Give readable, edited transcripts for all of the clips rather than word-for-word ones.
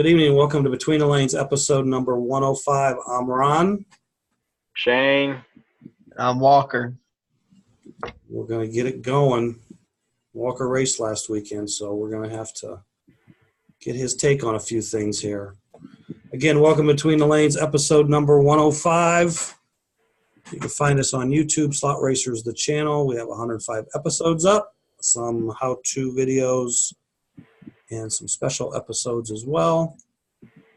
Good evening. Welcome to Between the Lanes, episode number 105. I'm Ron. Shane. I'm Walker. We're going to get it going. Walker raced last weekend, so we're going to have to get his take on a few things here. Again, welcome Between the Lanes, episode number 105. You can find us on YouTube, Slot Racers, the channel. We have 105 episodes up, some how-to videos, and some special episodes as well.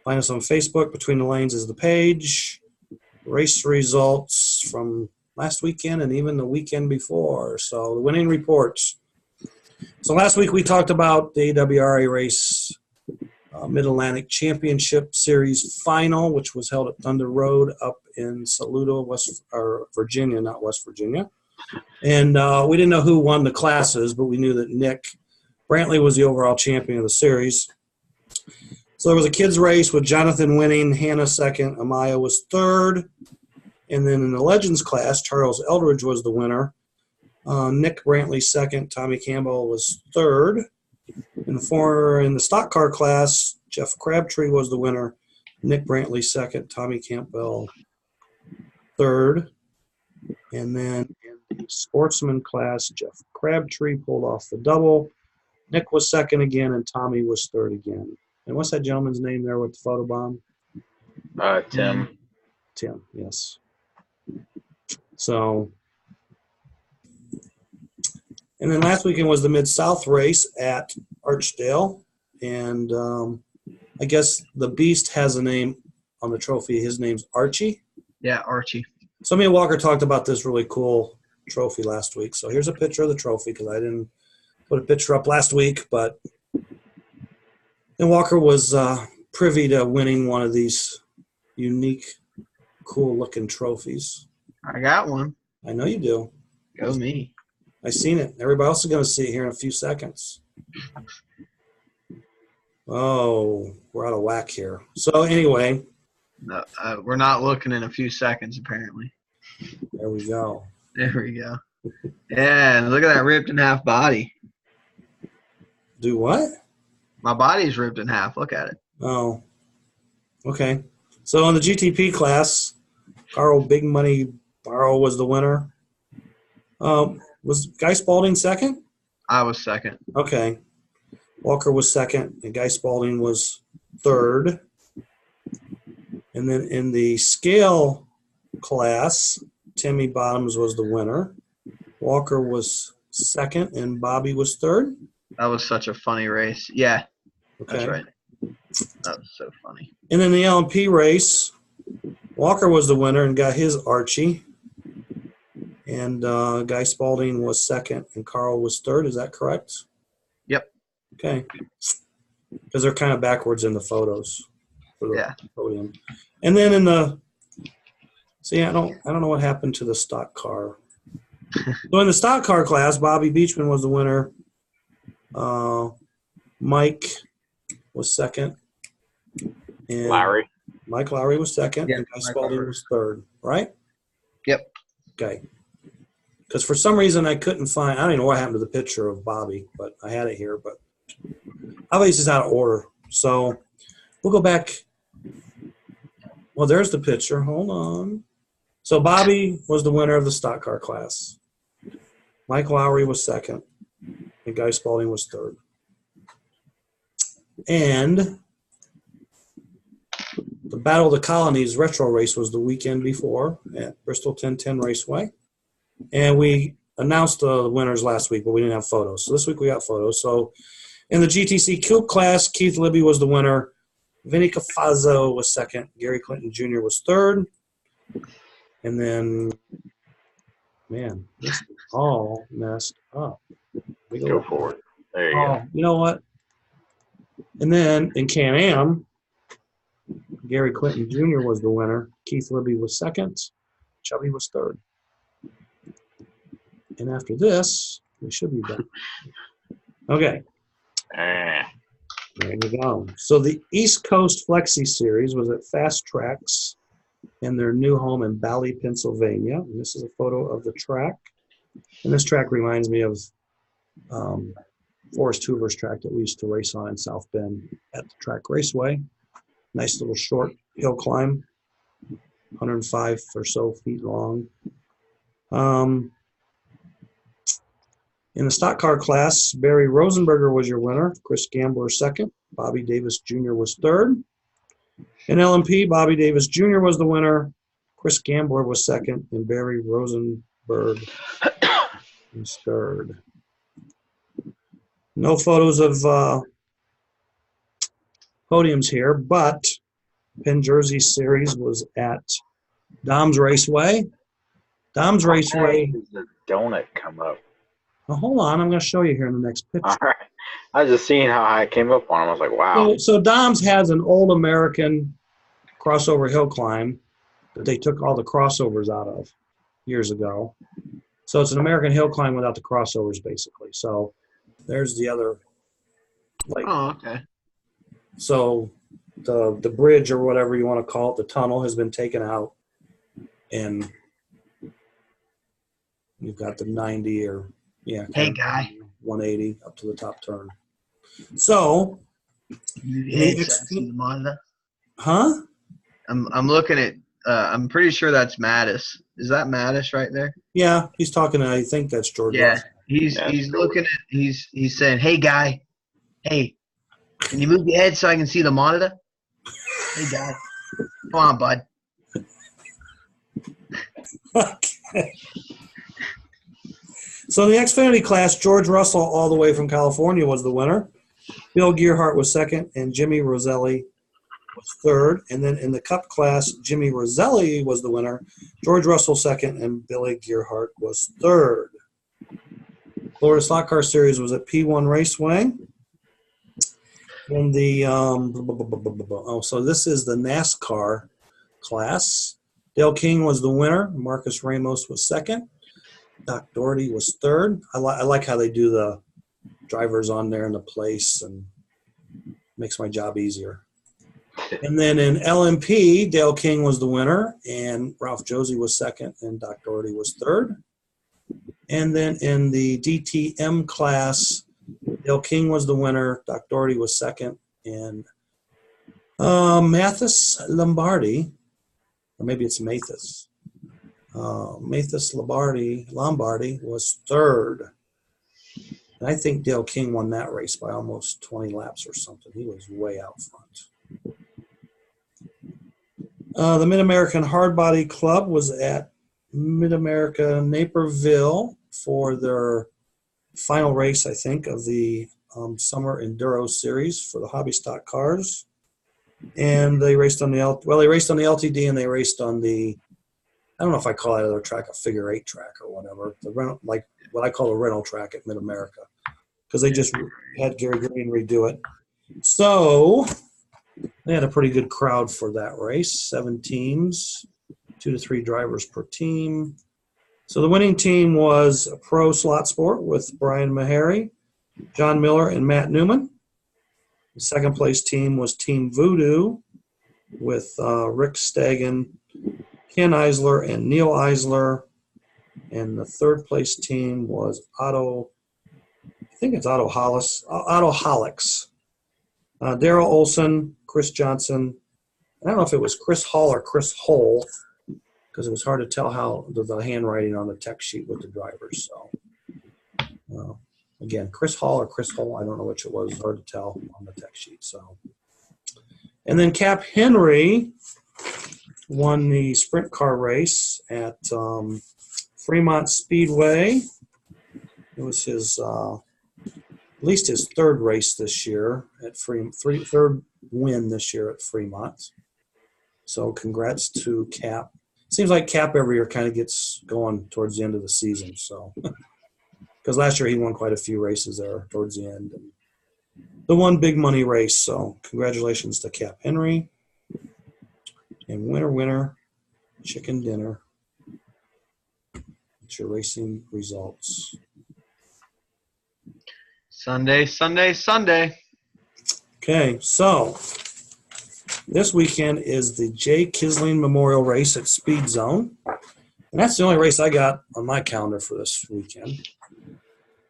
Find us on Facebook. Between the Lanes is the page. Race results from last weekend and even the weekend before. So the winning reports. So last week we talked about the AWRA race Mid-Atlantic Championship Series final, which was held at Thunder Road up in Saluda, Virginia, not West Virginia. And we didn't know who won the classes, but we knew that Nick Brantley was the overall champion of the series. So there was a kids race with Jonathan winning, Hannah second, Amaya was third. And then in the Legends class, Charles Eldridge was the winner. Nick Brantley second, Tommy Campbell was third. In the stock car class, Jeff Crabtree was the winner. Nick Brantley second, Tommy Campbell third. And then in the sportsman class, Jeff Crabtree pulled off the double. Nick was second again, and Tommy was third again. And what's that gentleman's name there with the photobomb? Tim. Tim, yes. So, and then last weekend was the Mid-South race at Archdale. And I guess the Beast has a name on the trophy. His name's Archie. Yeah, Archie. So me and Walker talked about this really cool trophy last week. So here's a picture of the trophy because I didn't put a picture up last week, but and Walker was privy to winning one of these unique, cool-looking trophies. I got one. I know you do. Go me. I seen it. Everybody else is going to see it here in a few seconds. Oh, we're out of whack here. So anyway. No, we're not looking in a few seconds, apparently. There we go. There we go. Yeah, look at that ripped in half body. Do what? My body's ripped in half. Look at it. Oh, okay. So in the GTP class, Carl Big Money Barrow was the winner. Was Guy Spalding second? I was second. Okay. Walker was second, and Guy Spalding was third. And then in the scale class, Timmy Bottoms was the winner. Walker was second, and Bobby was third. That was such a funny race. Yeah, Okay. that's right. That was so funny. And then the LMP race, Walker was the winner and got his Archie. And Guy Spalding was second and Carl was third. Is that correct? Yep. Okay. Because they're kind of backwards in the photos for the podium. And then in the I don't know what happened to the stock car. So in the stock car class, Bobby Beachman was the winner. Mike was second. And Lowry. Mike Lowry was second, Yeah, and Guy Mike Spalding Lowry. was third, right? Yep. Okay. Because for some reason I couldn't find – I don't even know what happened to the picture of Bobby, but I had it here. But obviously it's out of order. So we'll go back. Well, there's the picture. Hold on. So Bobby was the winner of the stock car class. Mike Lowry was second, and Guy Spalding was third. And the Battle of the Colonies retro race was the weekend before at Bristol 1010 Raceway. And we announced the winners last week, but we didn't have photos. So this week we got photos. So in the GTC Coupe class, Keith Libby was the winner. Vinny Cafazzo was second. Gary Clinton Jr. was third. And then, man, this is all messed up. Go for it. There you go. You know what? And then in Can-Am, Gary Clinton Jr. was the winner. Keith Libby was second. Chubby was third. And after this, we should be done. Okay. There you go. So the East Coast Flexi Series was at Fast Tracks in their new home in Bally, Pennsylvania. And this is a photo of the track. And this track reminds me of Forrest Hoover's track that we used to race on in South Bend at the track raceway. Nice little short hill climb, 105 or so feet long. In the stock car class, Barry Rosenberger was your winner. Chris Gambler second. Bobby Davis Jr. was third. In LMP, Bobby Davis Jr. was the winner. Chris Gambler was second, and Barry Rosenberg was third. No photos of podiums here, but Penn Jersey Series was at Dom's Raceway. Dom's Raceway. Does the donut come up? Now, hold on, I'm going to show you here in the next picture. All right. I was just seeing how I came up on him. I was like, wow. So Dom's has an old American crossover hill climb that they took all the crossovers out of years ago. So it's an American hill climb without the crossovers, basically. So there's the other. Oh, okay. So the bridge or whatever you want to call it, the tunnel has been taken out, and you've got the 90 or Hey, guy. 180 up to the top turn. So, See the monitor? huh? I'm looking at. I'm pretty sure that's Mattis. Is that Mattis right there? Yeah, he's talking. I think that's George. Yeah, Russell. he's looking at. He's saying, "Hey, guy. Hey, can you move your head so I can see the monitor? Hey, guy. Come on, bud." Okay. So in the Xfinity class, George Russell, all the way from California, was the winner. Bill Gearhart was second, and Jimmy Roselli was third. And then in the Cup class, Jimmy Roselli was the winner. George Russell second, and Billy Gearhart was third. Florida Stock Car Series was at P1 Raceway. In the so this is the NASCAR class. Dale King was the winner. Marcus Ramos was second. Doc Doherty was third. I like how they do the drivers on there in the place, and makes my job easier. And then in LMP, Dale King was the winner, and Ralph Josie was second, and Doc Doherty was third. And then in the DTM class, Dale King was the winner, Doc Doherty was second, and Mathis Lombardi, or maybe it's Mathis. Mathis Lombardi was third. And I think Dale King won that race by almost 20 laps or something. He was way out front. The Mid-American Hard Body Club was at Mid-America Naperville for their final race, I think, of the Summer Enduro Series for the hobby stock cars. And they raced on the LTD, and they raced on the, I don't know if I call that other track a figure eight track or whatever, the rental, like what I call a rental track at Mid-America, because they just had Gary Green redo it. So they had a pretty good crowd for that race, 7 teams, 2 to 3 drivers per team. So the winning team was Pro Slot Sport with Brian Meharry, John Miller, and Matt Newman. The second place team was Team Voodoo with Rick Stagan, Ken Eisler, and Neil Eisler. And the third place team was Otto Holics. Daryl Olson, Chris Johnson. I don't know if it was Chris Hall or Chris Hole, because it was hard to tell how the handwriting on the text sheet with the drivers. So, again, Chris Hall or Chris Hole, I don't know which it was. It was hard to tell on the text sheet. So, and then Cap Henry won the sprint car race at Fremont Speedway. It was his at least his third race this year at third win this year at Fremont. So congrats to Cap. Seems like Cap every year kind of gets going towards the end of the season. So, because last year he won quite a few races there towards the end, and the one big money race. So congratulations to Cap Henry. And winner, chicken dinner. It's your racing results. Sunday. Okay, so this weekend is the Jay Kisling Memorial Race at Speed Zone. And that's the only race I got on my calendar for this weekend.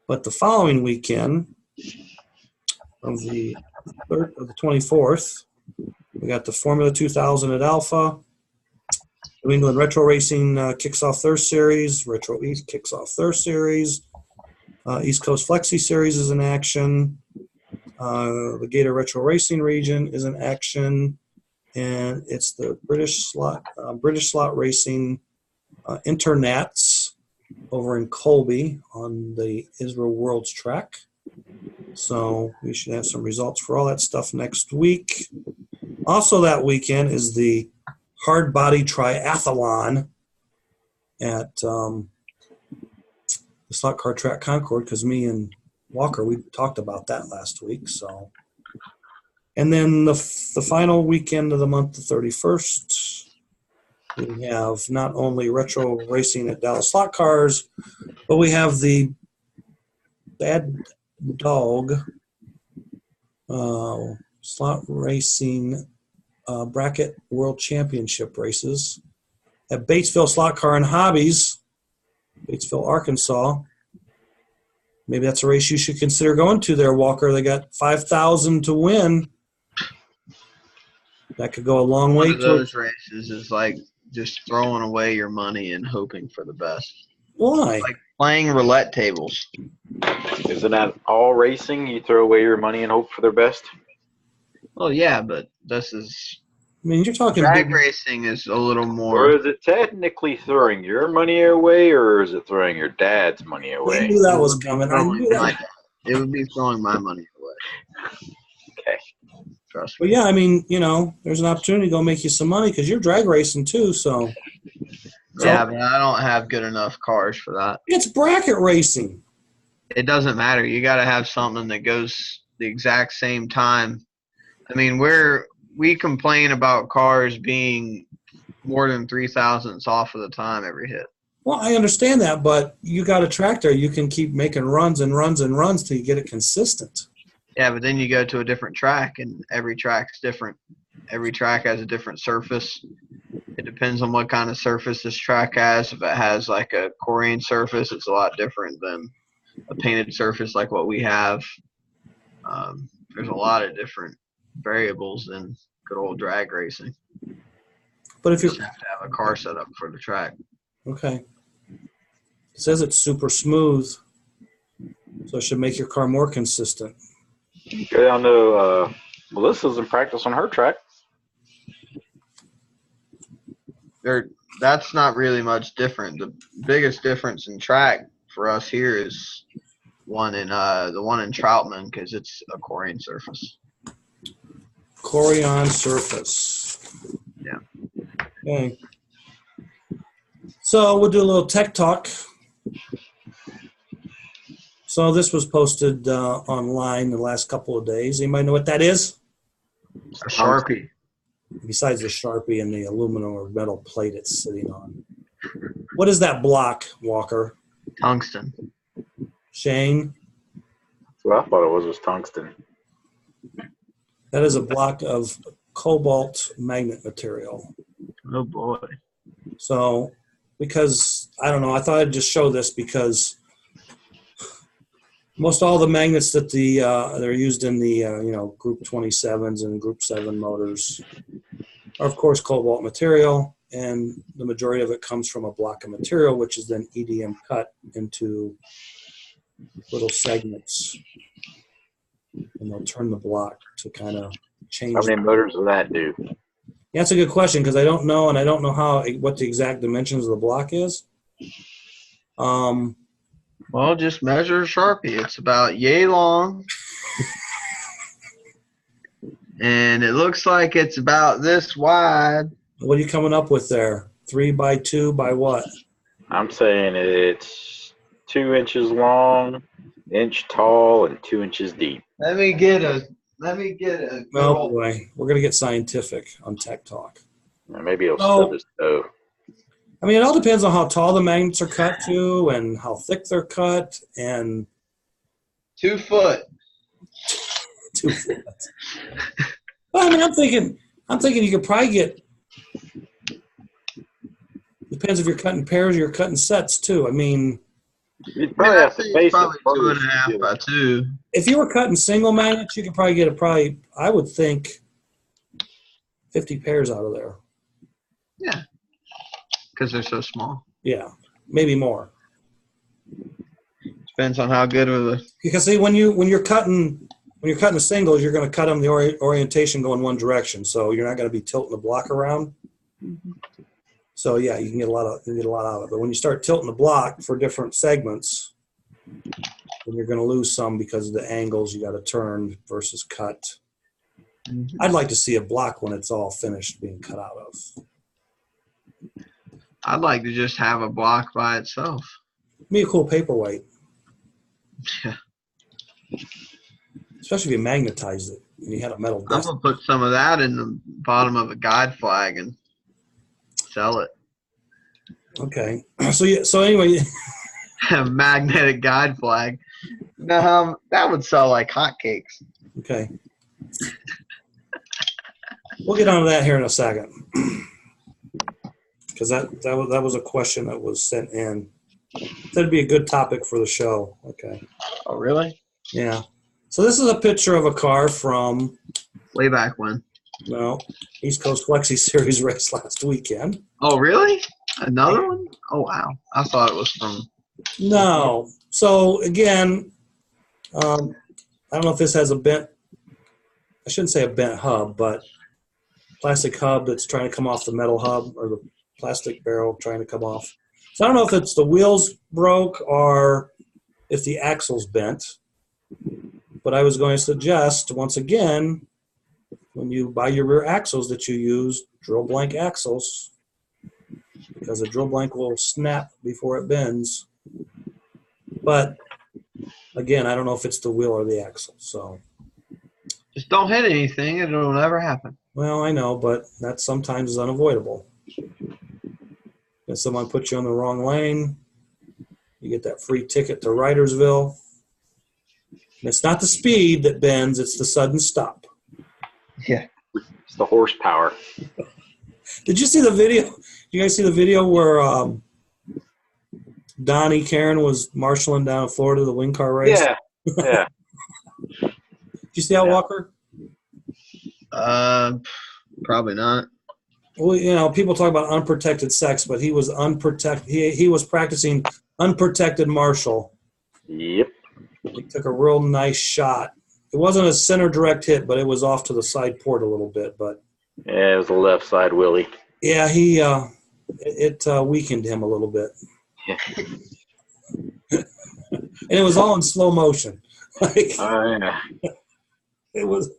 But the following weekend of the 24th, We got the Formula 2000 at Alpha. New England Retro Racing kicks off their series. Retro East kicks off their series. East Coast Flexi Series is in action. The Gator Retro Racing region is in action. And it's the British Slot Racing Internats over in Colby on the Israel Worlds track. So we should have some results for all that stuff next week. Also that weekend is the Hard Body Triathlon at the Slot Car Track Concord, because me and Walker, we talked about that last week. So, and then the final weekend of the month, the 31st, we have not only retro racing at Dallas Slot Cars, but we have the Bad Dog Slot Racing Bracket World Championship races at Batesville Slot Car and Hobbies, Batesville, Arkansas. Maybe that's a race you should consider going to there, Walker. They got $5,000 to win. That could go a long way. One of those races is like just throwing away your money and hoping for the best. Why? Like playing roulette tables. Isn't that all racing? You throw away your money and hope for their best? Oh, yeah, but this is I mean, you're talking drag big, racing is a little Or more. is it technically throwing your money away, or is it throwing your dad's money I away? knew that was coming. I knew that. It would be throwing my money away. Okay. Trust But me. yeah, I mean, there's an opportunity to go make you some money because you're drag racing too. So Yeah, but I don't have good enough cars for that. it's bracket racing. It doesn't matter. You got to have something that goes the exact same time. I mean, we complain about cars being more than 3,000ths off of the time every hit. Well, I understand that, but you got a tractor. You can keep making runs and runs and runs till you get it consistent. Yeah, but then you go to a different track, and every track's different. Every track has a different surface. It depends on what kind of surface this track has. If it has like a Corian surface, it's a lot different than a painted surface like what we have. There's a lot of different variables in good old drag racing. But if You you're just have to have a car set up for the track. okay, it says it's super smooth, so it should make your car more consistent. Go down to Melissa's and practice on her track. That's not really much different. The biggest difference in track for us here is the one in Troutman, because it's a Corian surface. Corian surface. Yeah. Okay. So we'll do a little tech talk. So this was posted online the last couple of days. Anybody know what that is? A Sharpie. Besides the Sharpie and the aluminum or metal plate it's sitting on. What is that block, Walker? Tungsten. Shane? That's what I thought it was tungsten. That is a block of cobalt magnet material. Oh, boy. So, because, I don't know, I thought I'd just show this because most all the magnets that they're used in the Group 27s and Group 7 motors are, of course, cobalt material, and the majority of it comes from a block of material, which is then EDM cut into little segments, and they'll turn the block to kind of change. How many motors does that do? Yeah, that's a good question because I don't know, and I don't know what the exact dimensions of the block is. Well, just measure a Sharpie. It's about yay long. And it looks like it's about this wide. What are you coming up with there? 3 by 2 by what? I'm saying it's 2 inches long, inch tall, and 2 inches deep. Let me get a. Oh boy, we're gonna get scientific on Tech Talk. Maybe it'll Oh. stub his toe. I mean, it all depends on how tall the magnets are cut to, and how thick they're cut, and 2 foot. 2 foot. Well, I mean, I'm thinking you could probably get. Depends if you're cutting pairs or you're cutting sets too. I mean, You'd probably have to face it probably first. 2.5 by 2. if you were cutting single magnets, you could probably get I would think 50 pairs out of there. Yeah, because they're so small. Yeah, maybe more. Depends on how good of a. Because see, when you're cutting the singles, you're going to cut them the orientation going one direction, so you're not going to be tilting the block around. So yeah, you can get a lot out of it. But when you start tilting the block for different segments, then you're going to lose some because of the angles you got to turn versus cut. I'd like to see a block when it's all finished being cut out of. I'd like to just have a block by itself. Be a cool paperweight. Yeah. Especially if you magnetized it and you had a metal I'm disc. gonna put some of that in the bottom of a guide flag and sell it. Okay. So anyway, A magnetic guide flag. No, that would sell like hotcakes. okay. We'll get onto that here in a second. Because that was a question that was sent in. That'd be a good topic for the show. Okay. Oh, really? Yeah. So this is a picture of a car from Way back when. East Coast Flexi Series race last weekend. Oh, really? Another one? Oh, wow. I thought it was from. No. So again, I don't know if this has a bent. I shouldn't say a bent hub, but plastic hub that's trying to come off the metal hub or the plastic barrel trying to come off. So I don't know if it's the wheels broke or if the axle's bent. But I was going to suggest, once again, when you buy your rear axles that you use drill blank axles, because the drill blank will snap before it bends. But again, I don't know if it's the wheel or the axle. So, Just don't hit anything. It'll never happen. well, I know, but that sometimes is unavoidable. If someone puts you on the wrong lane, you get that free ticket to Ridersville. And it's not the speed that bends, it's the sudden stop. Yeah. It's the horsepower. Did you see the video? Did you guys see the video where Donnie Karen was marshaling down in Florida, the wing car race? Yeah. Yeah. Did you see that, Walker? Probably not. Well, people talk about unprotected sex, but he was unprotected. He was practicing unprotected marshal. Yep. He took a real nice shot. It wasn't a center direct hit, but it was off to the side port a little bit. But Yeah, it was the left side Willie. yeah, it weakened him a little bit. Yeah. And it was all in slow motion. Like, Yeah. it was.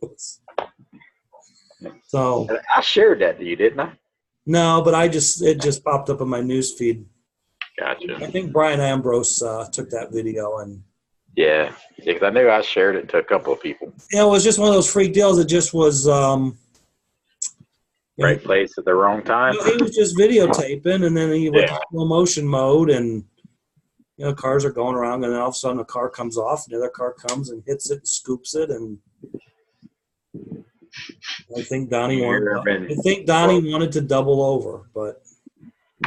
So I shared that to you, didn't I? no, but it just popped up in my news feed. Gotcha. I think Brian Ambrose took that video, and Yeah, because I knew I shared it to a couple of people. it was just one of those freak deals. It just was. Right place at the wrong time. He was just videotaping, and then he went to Yeah. slow motion mode, and cars are going around, and then all of a sudden a car comes off, and the other car comes and hits it and scoops it, and I think Donnie wanted to double over, but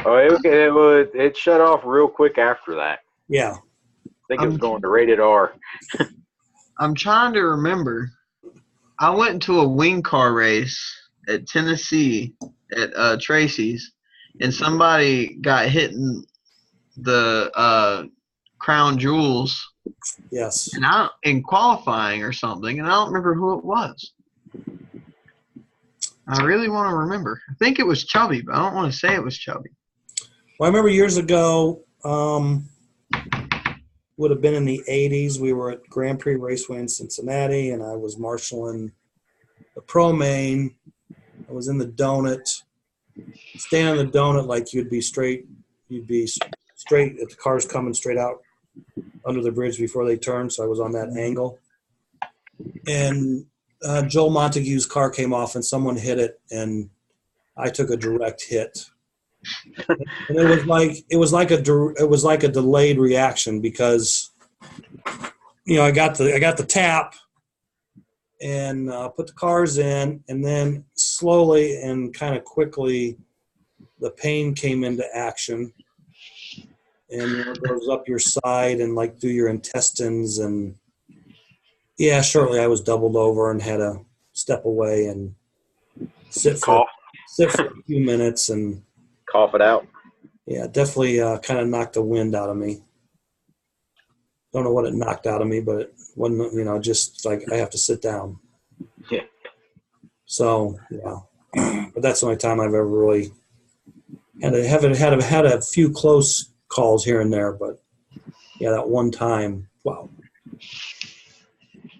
Oh, it shut off real quick after that. yeah. I think it was going to rated R. I'm trying to remember. I went into a wing car race at Tennessee at Tracy's, and somebody got hit in the crown jewels. Yes. And in qualifying or something, and I don't remember who it was. I really want to remember. I think it was Chubby, but I don't want to say it was Chubby. Well, I remember years ago, would have been in the 80s. We were at Grand Prix Raceway in Cincinnati, and I was marshaling the Pro Main. I was in the donut, staying on the donut like you'd be straight if the car's coming straight out under the bridge before they turn, so I was on that angle. And Joel Montague's car came off, and someone hit it, and I took a direct hit. And it was like a delayed reaction because I got the tap and put the cars in, and then slowly and kind of quickly the pain came into action, and it goes up your side and like through your intestines, and shortly I was doubled over and had to step away, and sit for Cough, a few minutes, and cough it out. yeah, definitely kind of knocked the wind out of me. Don't know what it knocked out of me, but it wasn't, just like I have to sit down. Yeah. So yeah, but that's the only time I've ever really had a few close calls here and there, but yeah, that one time, wow,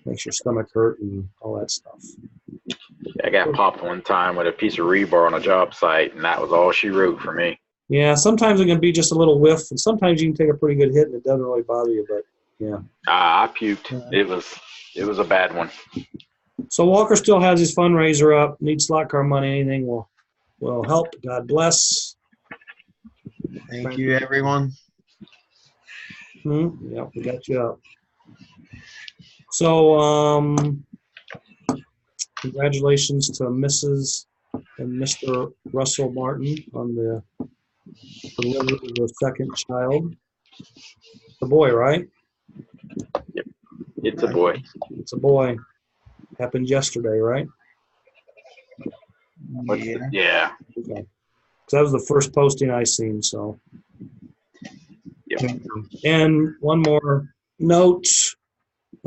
makes your stomach hurt and all that stuff. I got popped one time with a piece of rebar on a job site, and that was all she wrote for me. Yeah, sometimes it can be just a little whiff, and sometimes you can take a pretty good hit and it doesn't really bother you, but yeah. I puked. It was a bad one. So Walker still has his fundraiser up, needs slot car money, anything will help. God bless. Thank you, everyone. Yeah, we got you up. So congratulations to Mrs. and Mr. Russell Martin on the delivery of their second child. The boy, right? Yep. It's a boy. It's a boy. Happened yesterday, right? Yeah. Okay. So that was the first posting I seen. So. Yep. And one more note: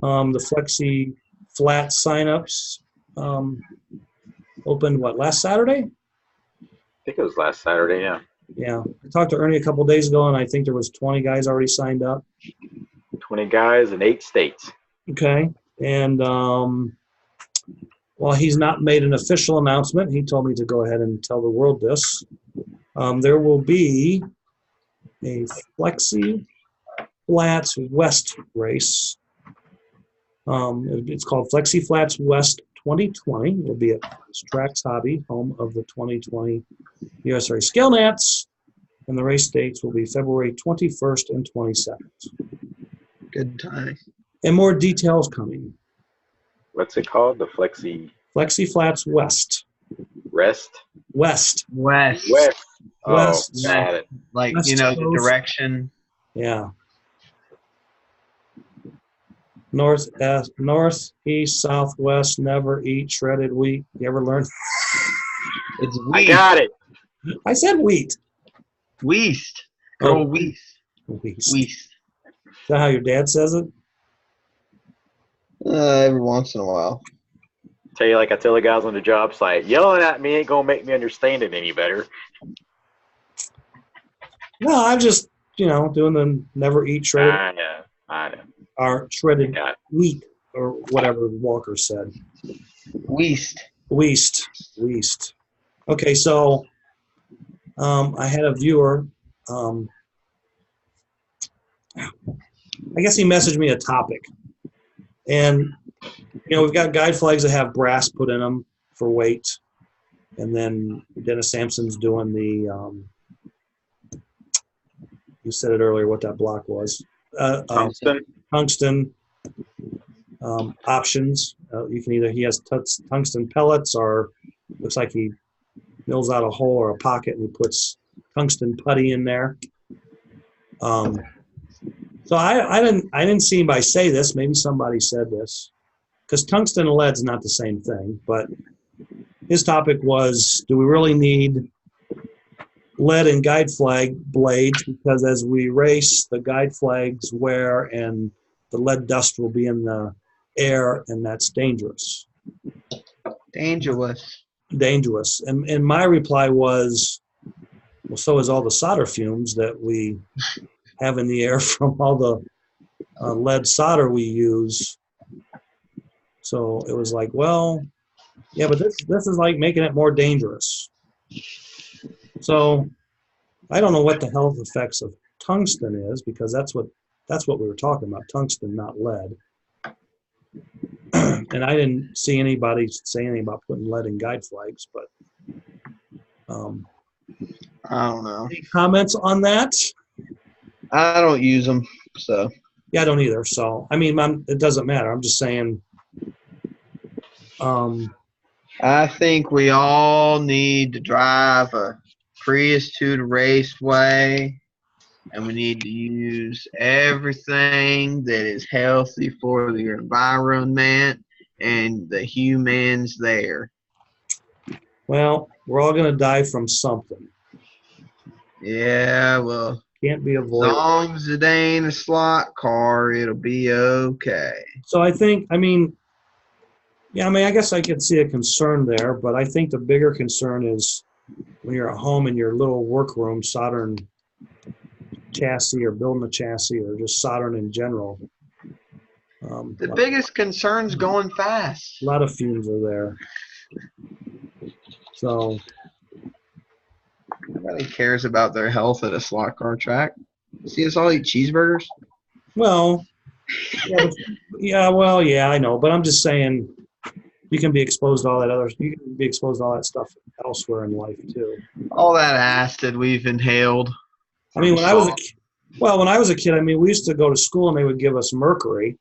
the Flexi flat signups opened last Saturday? I think it was last Saturday. Yeah. Yeah, I talked to Ernie a couple days ago, and I think there was 20 guys already signed up. 20 guys in 8 states. Okay, and while he's not made an official announcement, he told me to go ahead and tell the world this. There will be a Flexi Flats West race. It's called Flexi Flats West 2020. It will be at Tracks Hobby, home of the 2020 USA Scale Nats, and the race dates will be February 21st and 22nd. Good timing. And more details coming. What's it called? The Flexi Flats West. Rest? West. West. Oh, West. got it. Like, West the Coast. direction. Yeah. North, east, southwest, never eat shredded wheat. You ever learn? It's I wheat. got it. I said wheat. Weast. Oh. Girl, Weast. Weast. Weast. Is that how your dad says it? Every once in a while. Tell you like I tell the guys on the job site, yelling at me ain't gonna make me understand it any better. No, I'm just, doing the never eat shredded I know. or shredded Got it. wheat or whatever Walker said. Weast. Weast. Okay, so I had a viewer. I guess he messaged me a topic. And, we've got guide flags that have brass put in them for weight. And then Dennis Sampson's doing the, you said it earlier, what that block was. Tungsten options. You can he has tungsten pellets, or looks like he mills out a hole or a pocket and he puts tungsten putty in there. So I didn't see anybody say this. Maybe somebody said this, because tungsten and lead's not the same thing. But his topic was: do we really need lead in guide flag blades? Because as we race, the guide flags wear and the lead dust will be in the air, and that's dangerous. Dangerous. And my reply was, well, so is all the solder fumes that we have in the air from all the lead solder we use. So it was like, well, yeah, but this is like making it more dangerous. So I don't know what the health effects of tungsten is, because that's what we were talking about, tungsten, not lead. And I didn't see anybody say anything about putting lead in guide flags, but I don't know. any comments on that? I don't use them, so. Yeah, I don't either. So, I mean, it doesn't matter. I'm just saying. I think we all need to drive a Prius to the raceway, and we need to use everything that is healthy for the environment and the humans there. Well, we're all going to die from something. Yeah, well, Can't be as avoided. long as it ain't a slot car, it'll be okay. So I think, I mean, yeah, I mean, I guess I could see a concern there, but I think the bigger concern is when you're at home in your little workroom soldering chassis or building a chassis or just soldering in general. The biggest concern's going fast. A lot of fumes are there. So Nobody cares about their health at a slot car track. See us all eat cheeseburgers? well, yeah, I know, but I'm just saying you can be exposed to all that you can be exposed to all that stuff elsewhere in life too. All that acid we've inhaled. I mean, when I was a kid, I mean, we used to go to school and they would give us mercury,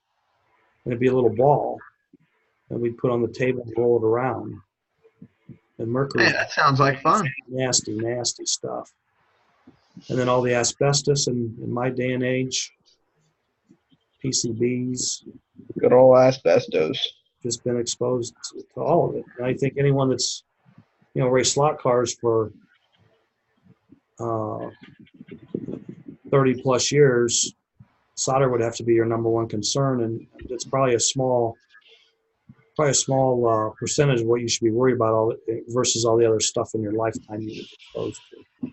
and it'd be a little ball, and we'd put on the table and roll it around. And mercury, Hey, that sounds like fun. nasty, nasty stuff. And then all the asbestos in my day and age, PCBs, Good old asbestos. just been exposed to all of it. And I think anyone that's, raced slot cars for 30 plus years, solder would have to be your number one concern, and it's probably a small percentage of what you should be worried about versus all the other stuff in your lifetime you get exposed to.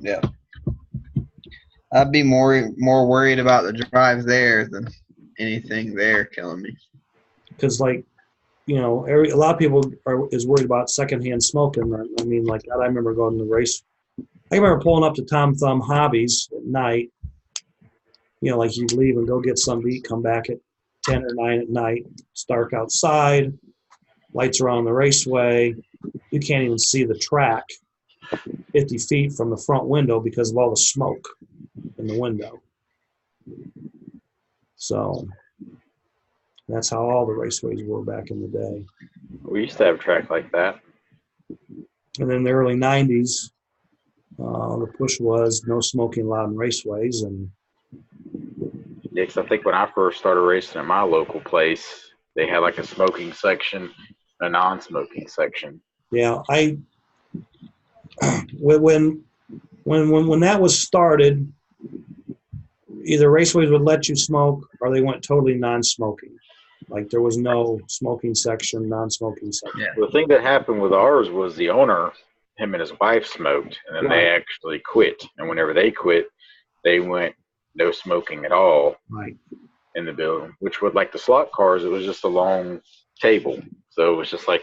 Yeah. I'd be more worried about the drive there than anything there killing me. Because a lot of people is worried about secondhand smoking. I mean, like I remember going to the race. I remember pulling up to Tom Thumb Hobbies at night. Like you'd leave and go get something to eat, come back at 10 or 9 at night. It's dark outside. Lights are on the raceway. You can't even see the track 50 feet from the front window because of all the smoke in the window. So that's how all the raceways were back in the day. We used to have a track like that. And then in the early 90s, the push was no smoking allowed in raceways. And Yeah, 'cause I think when I first started racing at my local place, they had like a smoking section, a non-smoking section. yeah, when that was started, either raceways would let you smoke or they went totally non-smoking. Like there was no smoking section, non-smoking section. Yeah. The thing that happened with ours was the owner, him and his wife smoked, and then they actually quit. And whenever they quit, they went no smoking at all Right. in the building, which would, like the slot cars, it was just a long table. So it was just like,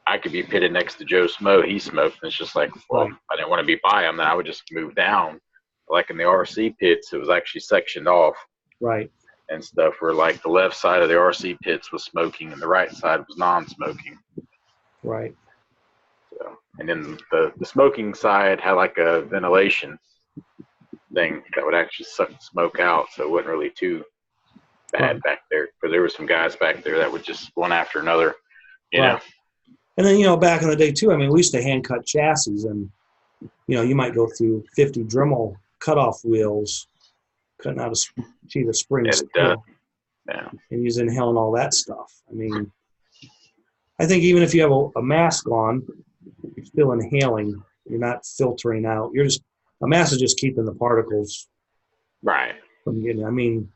I could be pitted next to Joe Smo. He smoked. And it's just like, well, Right. I didn't want to be by him. Then I would just move down. Like in the RC pits, it was actually sectioned off. Right. And stuff where like the left side of the RC pits was smoking and the right side was non-smoking. Right. So, and then the smoking side had like a ventilation thing that would actually suck the smoke out, so it wasn't really too bad back there. But there were some guys back there that would just one after another, you know. And then back in the day too. I mean, we used to hand cut chassis, and you might go through 50 Dremel cutoff wheels, cutting out a sheet of spring steel, Yeah. and he's inhaling all that stuff. I mean, I think even if you have a mask on, you're still inhaling. You're not filtering out. A mask is just keeping the particles Right. from getting. I mean,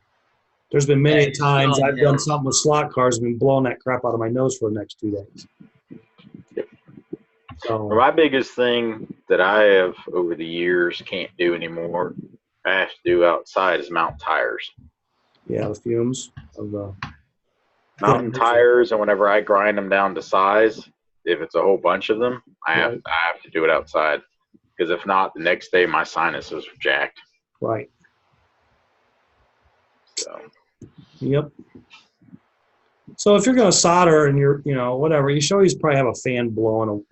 there's been many times I've done something with slot cars and been blowing that crap out of my nose for the next 2 days. Yep. So My biggest thing that I have over the years can't do anymore, I have to do outside, is mount tires. yeah, the fumes of the Mountain tires, and whenever I grind them down to size, if it's a whole bunch of them, I have to do it outside, because if not, the next day my sinuses are jacked. Right. So. Yep. So if you're going to solder and you're, whatever, you should always probably have a fan blowing.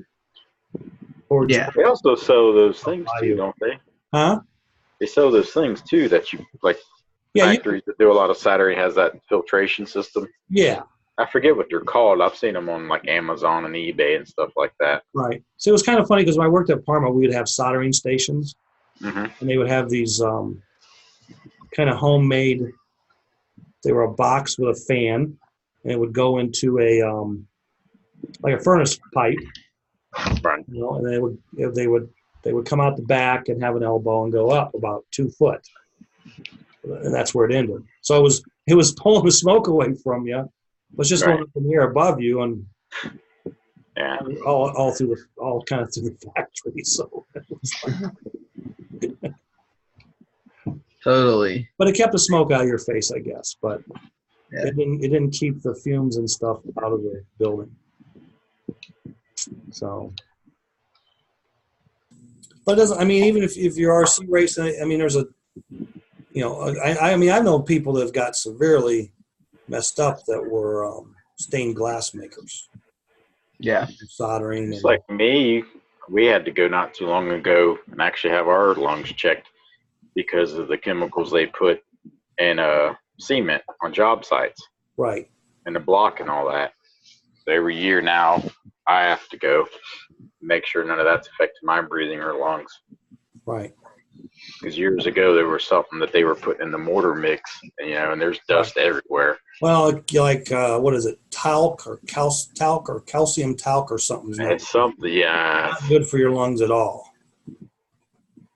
Yeah. They also sell those things too, don't they? Huh? They sell those things too that you like. Yeah. Factories that do a lot of soldering has that filtration system. Yeah. I forget what they're called. I've seen them on like Amazon and eBay and stuff like that. Right. So it was kind of funny because when I worked at Parma, we would have soldering stations, and they would have these kind of homemade. They were a box with a fan, and it would go into a like a furnace pipe, Right. and they would come out the back and have an elbow and go up about 2 foot, and that's where it ended. So it was pulling the smoke away from you. It was just going Right. up in the air above you and Yeah. all kind of through the factory. So, Totally. but it kept the smoke out of your face, I guess. But Yeah. it didn't keep the fumes and stuff out of the building. So, but it doesn't. I mean, even if you're RC racing, I mean, there's a, I mean, I know people that have got severely messed up that were stained glass makers, Yeah. soldering. It's like me. We had to go not too long ago and actually have our lungs checked because of the chemicals they put in cement on job sites Right. and the block and all that. So every year now, I have to go make sure none of that's affecting my breathing or lungs. Right. Because years ago there was something that they were putting in the mortar mix, and there's dust everywhere. Well, like what is it, talc or calcium talc or something? It's something, yeah. Not good for your lungs at all.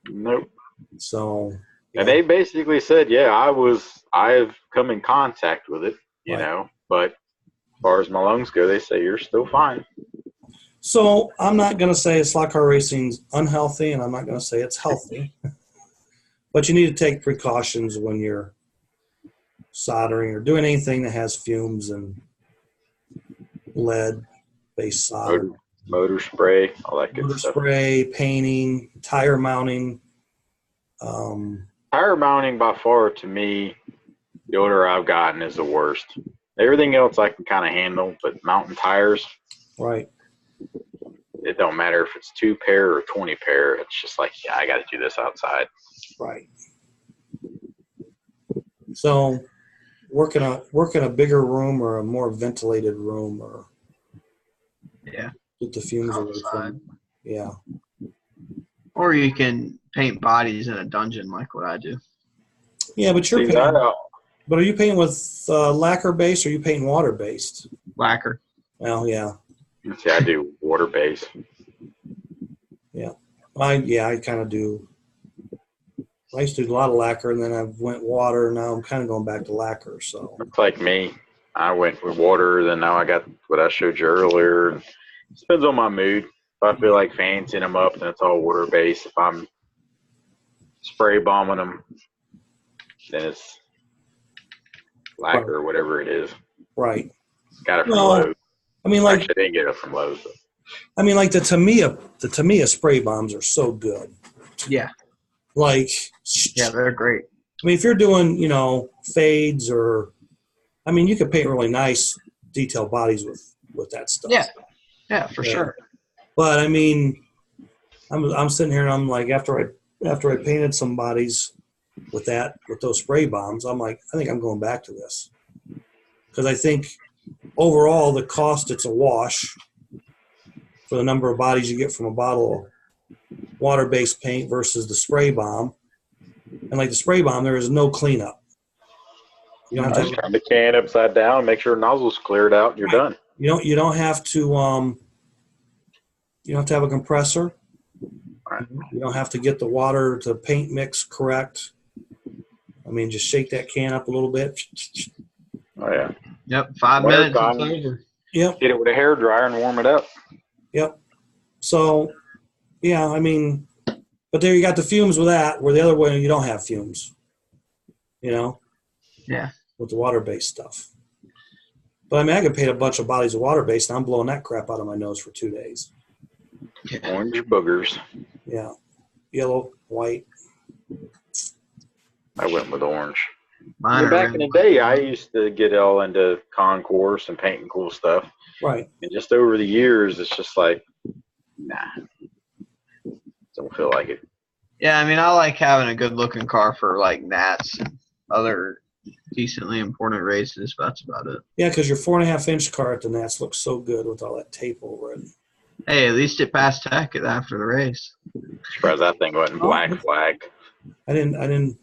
Nope. So. And they basically said, yeah, I've come in contact with it, but as far as my lungs go, they say you're still fine. So I'm not going to say slot car racing's unhealthy, and I'm not going to say it's healthy. But you need to take precautions when you're soldering or doing anything that has fumes and lead-based solder. Motor spray, all that good Motor stuff. spray, painting, tire mounting. Tire mounting, by far, to me, the order I've gotten is the worst. Everything else I can kind of handle, but mounting tires, Right. it don't matter if it's 2 pair or 20 pair. It's just like, I got to do this outside. Right. So, work in a bigger room or a more ventilated room, or get the fumes away from. Yeah. Or you can paint bodies in a dungeon like what I do. Yeah, but you're painting. But are you painting with lacquer based, or are you painting water based? Lacquer. Well, yeah. See, I do water base. Yeah. I kind of do. I used to do a lot of lacquer, and then I went water. Now I'm kind of going back to lacquer. So It's like me. I went with water, then now I got what I showed you earlier. It depends on my mood. If I feel like fancying them up, then it's all water based. If I'm spray bombing them, then it's lacquer or whatever it is. Right. Got it from Lowe's. I mean, like, actually, I didn't get it from Lowe's. But. I mean, like the Tamiya spray bombs are so good. Yeah. Like, yeah, they're great. I mean, if you're doing, fades or, I mean, you could paint really nice detailed bodies with that stuff. Yeah, for sure. But I mean, I'm sitting here and I'm like, after I painted some bodies with those spray bombs, I'm like, I think I'm going back to this, because I think overall the cost, it's a wash for the number of bodies you get from a bottle of water-based paint versus the spray bomb. And like the spray bomb, there is no cleanup. You don't have to turn the can upside down, make sure the nozzle's cleared out, and you're done. You don't have to have a compressor. Right. You don't have to get the water to paint mix correct. I mean, just shake that can up a little bit. Oh yeah. Yep, 5 minutes. It's over. Yep. Get it with a hair dryer and warm it up. Yep. So, yeah, I mean, but there you got the fumes with that, where the other way you don't have fumes. Yeah. With the water-based stuff. But I mean, I could paint a bunch of bodies of water-based, and I'm blowing that crap out of my nose for 2 days. Orange boogers. Yeah. Yellow, white. I went with orange. Back in the day, I used to get all into concourse and painting cool stuff. Right. And just over the years, it's just like, nah. Don't feel like it. Yeah, I mean, I like having a good-looking car for, like, Nats and other decently important races, but that's about it. Yeah, because your 4.5-inch car at the Nats looks so good with all that tape over it. Hey, at least it passed tech after the race. Surprised that thing wasn't black flag. I didn't.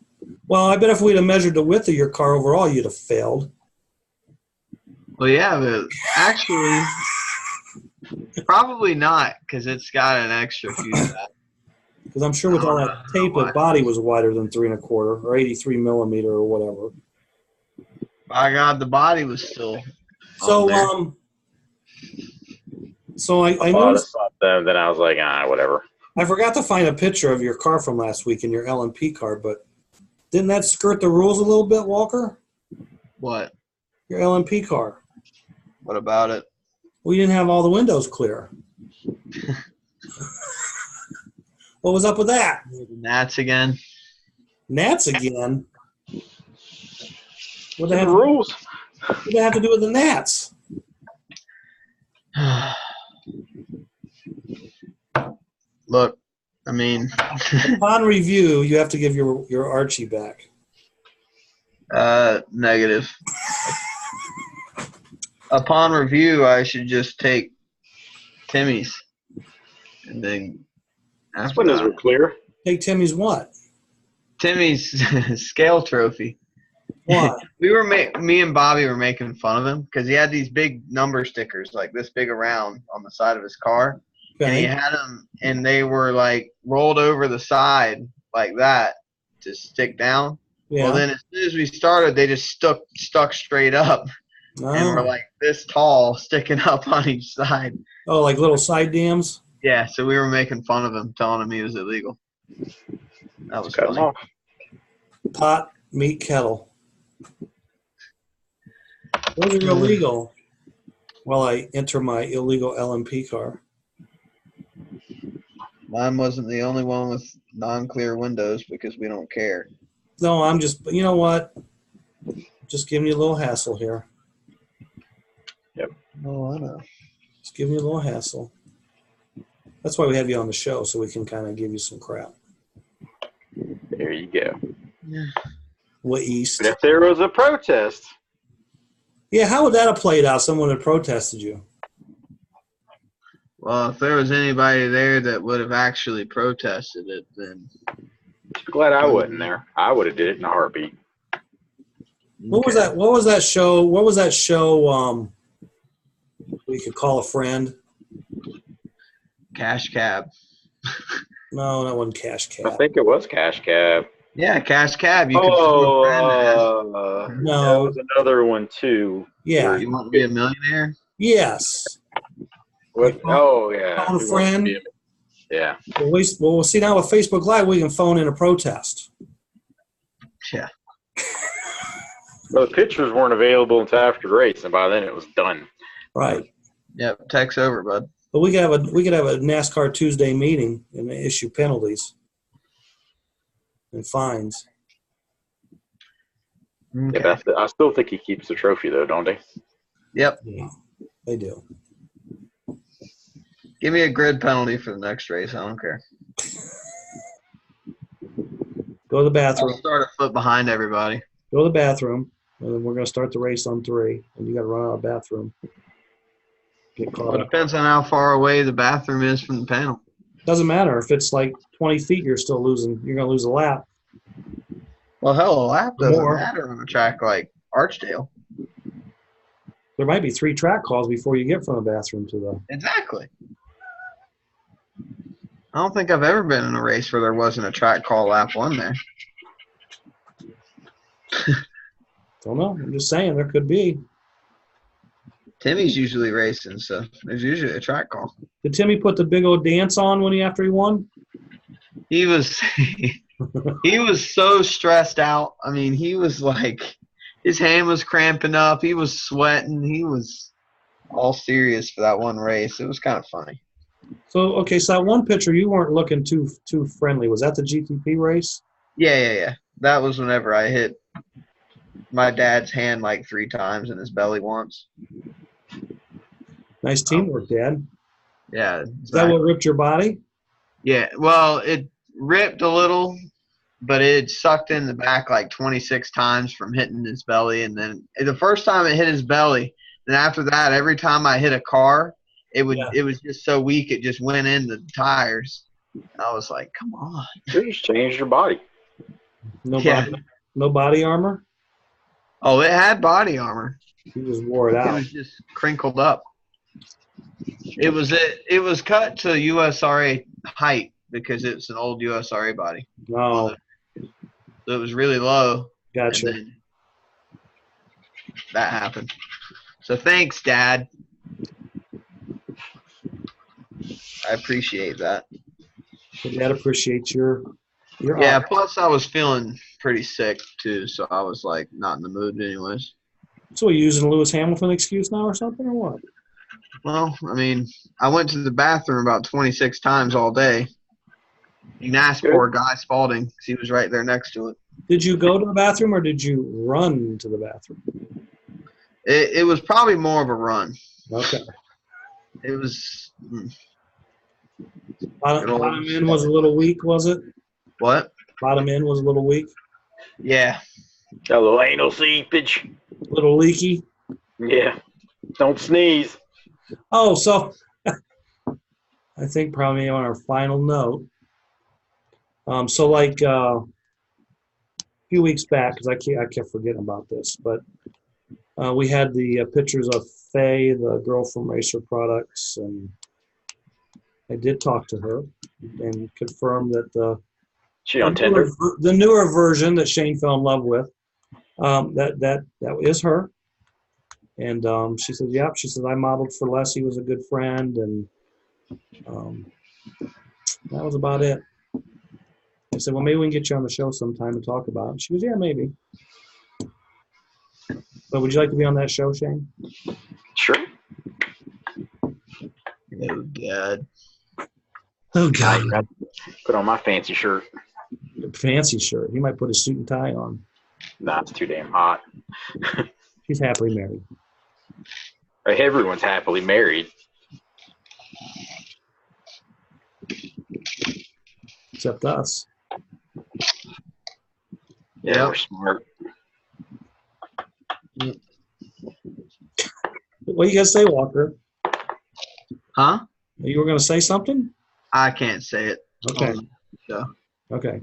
Well, I bet if we'd have measured the width of your car overall, you'd have failed. Well, yeah, but actually, Probably not, because it's got an extra fuse. Because I'm sure with all that tape, the body was wider than 3 1/4 or 83 millimeter or whatever. By God, the body was still So, on there. I Bought noticed. something, then I was like, whatever. I forgot to find a picture of your car from last week in your LMP car, but didn't that skirt the rules a little bit, Walker? What? Your LMP car. What about it? Well, you didn't have all the windows clear. What was up with that? Gnats again. Gnats again? What The rules. do they have to do with the gnats? Look, I mean, Upon review, you have to give your Archie back. negative. Upon review, I should just take Timmy's, and then His windows were clear. Take Timmy's what? Timmy's scale trophy. Why? Me and Bobby were making fun of him because he had these big number stickers, like this big around, on the side of his car, and he Okay. had them, and they were like rolled over the side like that to stick down. Yeah. Well, then as soon as we started, they just stuck straight up, and were like this tall, sticking up on each side. Oh, like little side dams? Yeah, so we were making fun of him, telling him he was illegal. That was Cut them funny. off. Pot, meat, kettle. Those are illegal. While I enter my illegal LMP car. Mine wasn't the only one with non-clear windows because we don't care. No, I'm just, you know what? Just giving you a little hassle here. Oh, I know. Just giving you a little hassle. That's why we have you on the show, so we can kind of give you some crap. There you go. Yeah. What east? But if there was a protest, Yeah, how would that have played out? Someone had protested you. Well, if there was anybody there that would have actually protested it, then just glad I wasn't there. I would have did it in a heartbeat. What was that? What was that show? What was that show? We could call a friend. Cash Cab. No, that wasn't Cash I Cab. think it was Cash Cab. Yeah, Cash Cab. You could sue a friend that No. That was another one too. Yeah. has, you want to be a millionaire? Yes. What? Oh yeah. Call a Who wants to friend. be Yeah. Well, we'll see now with Facebook Live, we can phone in a protest. Yeah. Well, the pictures weren't available until after the race, and by then it was done. Right. Yep. Text over, bud. But we could have a NASCAR Tuesday meeting and issue penalties and fines. Okay. Yeah, I still think he keeps the trophy though, don't they? Yep. Yeah, they do. Give me a grid penalty for the next race. I don't care. Go to the bathroom. I'll start a foot behind everybody. Go to the bathroom, and then we're going to start the race on 3. And you got to run out of the bathroom. Get Well, caught it up. depends on how far away the bathroom is from the panel. Doesn't matter if it's like 20 feet. You're still losing. You're going to lose a lap. Well, hell, a lap doesn't More. matter on a track like Archdale. There might be 3 track calls before you get from the bathroom to the. Exactly. I don't think I've ever been in a race where there wasn't a track call lap 1 there. Don't know. I'm just saying there could be. Timmy's usually racing, so there's usually a track call. Did Timmy put the big old dance on after he won? He was he was so stressed out. I mean, he was like his hand was cramping up. He was sweating. He was all serious for that one race. It was kind of funny. So okay, so that one picture you weren't looking too friendly. Was that the GTP race? Yeah. That was whenever I hit my dad's hand like 3 times in his belly once. Nice teamwork, Dad. Yeah. Is that what ripped your body? Yeah. Well, it ripped a little, but it sucked in the back like 26 times from hitting his belly. And then the first time it hit his belly, then after that, every time I hit a car, it was just so weak it just went in the tires. I was like, come on. You just changed your body. No body armor? Oh, it had body armor. You just wore it It out. was just crinkled up. It was cut to USRA height because it's an old USRA body. Oh, So it was really low. gotcha. And then that happened. So thanks, Dad. I appreciate that. Dad appreciates your Yeah, offer. plus I was feeling pretty sick too, so I was like not in the mood anyways. So you using a Lewis Hamilton excuse now or something or what? Well, I mean, I went to the bathroom about 26 times all day. You can ask poor Guy Spalding because he was right there next to it. Did you go to the bathroom or did you run to the bathroom? It was probably more of a run. Okay. It was. Bottom end was a little weak, was it? What? Bottom end was a little weak? Yeah. Got a little anal seepage. A little leaky? Yeah. Don't sneeze. Oh, so I think probably on our final note. So like a few weeks back, because I kept forgetting about this, but we had the pictures of Faye, the girl from Racer Products, and I did talk to her and confirm that the newer version that Shane fell in love with, that is her. And she said, yep. She said, I modeled for Les. He was a good friend. And that was about it. I said, well, maybe we can get you on the show sometime and talk about it. And she goes, yeah, maybe. But would you like to be on that show, Shane? Sure. Oh, God. Oh, God. Put on my fancy shirt. Fancy shirt. He might put a suit and tie on. Nah, it's too damn hot. He's happily married. Everyone's happily married. Except us. Yeah, we're smart. What do you guys say, Walker? Huh? You were going to say something? I can't say it. Okay. Yeah. Okay.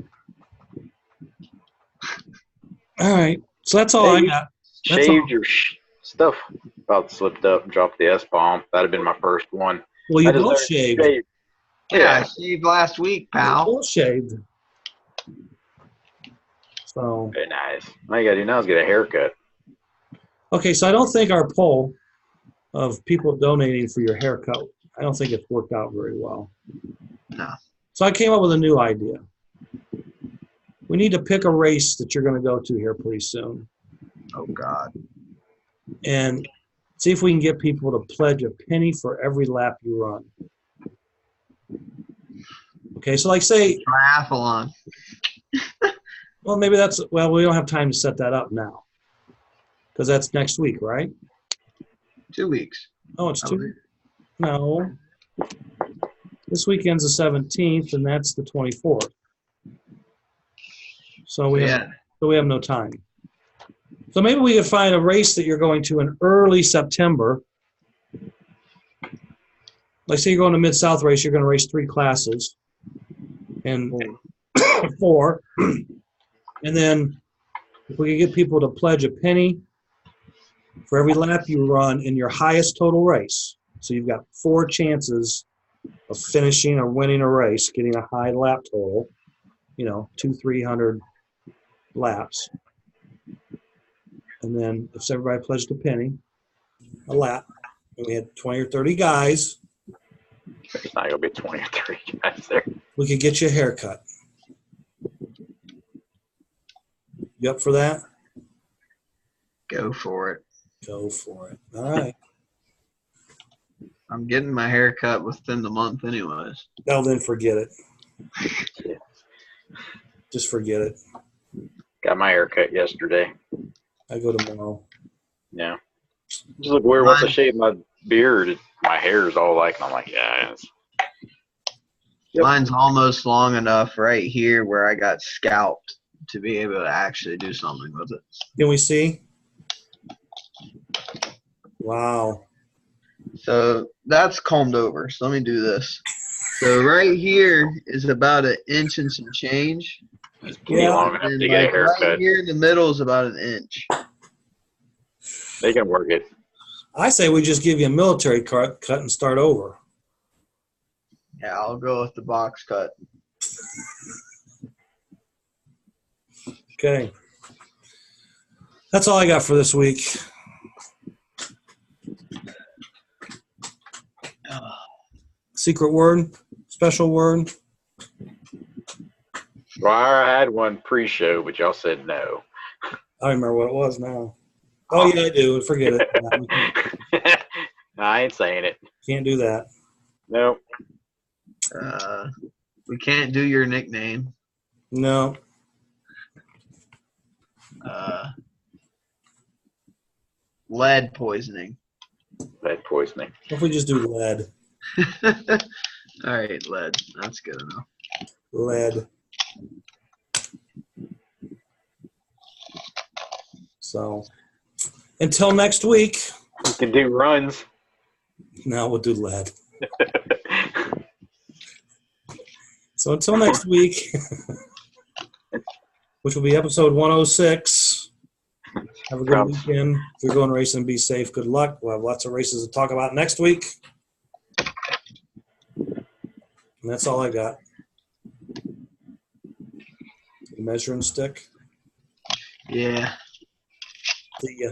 All right. So that's all I got. Shaved your stuff. About slipped up and dropped the S-bomb. That'd have been my first one. Well, you both shaved. Yeah, I shaved last week, pal. You both shaved. So. Very nice. All you got to do now is get a haircut. Okay, so I don't think our poll of people donating for your haircut, I don't think it's worked out very well. No. So I came up with a new idea. We need to pick a race that you're going to go to here pretty soon. Oh, God. And see if we can get people to pledge a penny for every lap you run. Okay, so like say triathlon. Well, maybe we don't have time to set that up now. Because that's next week, right? 2 weeks. Oh, it's 2? No. This weekend's the 17th, and that's the 24th. So we have no time. So maybe we could find a race that you're going to in early September. Like say you're going to Mid-South race, you're going to race 3 classes. And 4. And then if we could get people to pledge a penny for every lap you run in your highest total race. So you've got 4 chances of finishing or winning a race, getting a high lap total, 200-300 laps. And then if everybody pledged a penny, a lap, and we had 20 or 30 guys. There's not going to be 20 or 30 guys there. We could get you a haircut. You up for that? Go for it. Go for it. All right. I'm getting my hair cut within the month anyways. No, then forget it. Just forget it. Got my hair cut yesterday. I go tomorrow. Yeah. Just look weird. Once I shave my beard, my hair is all like, and I'm like, yeah. Mine's almost long enough right here where I got scalped to be able to actually do something with it. Can we see? Wow. So that's combed over. So let me do this. So right here is about 1 inch and some change. Long enough to get a haircut. Right here in the middle is about 1 inch. They can work it. I say we just give you a military cut and start over. Yeah, I'll go with the box cut. Okay. That's all I got for this week. Secret word? Special word? Well, I had one pre-show, but y'all said no. I don't remember what it was now. Oh, yeah, I do. Forget it. I ain't saying it. Can't do that. Nope. We can't do your nickname. No. Lead poisoning. Lead poisoning. What if we just do lead? All right, lead. That's good enough. Lead. So, until next week. You can do runs. Now we'll do lead. So until next week, which will be episode 106. Have a good weekend. If you're going racing, be safe. Good luck. We'll have lots of races to talk about next week. And that's all I got. Measuring stick. Yeah. See ya.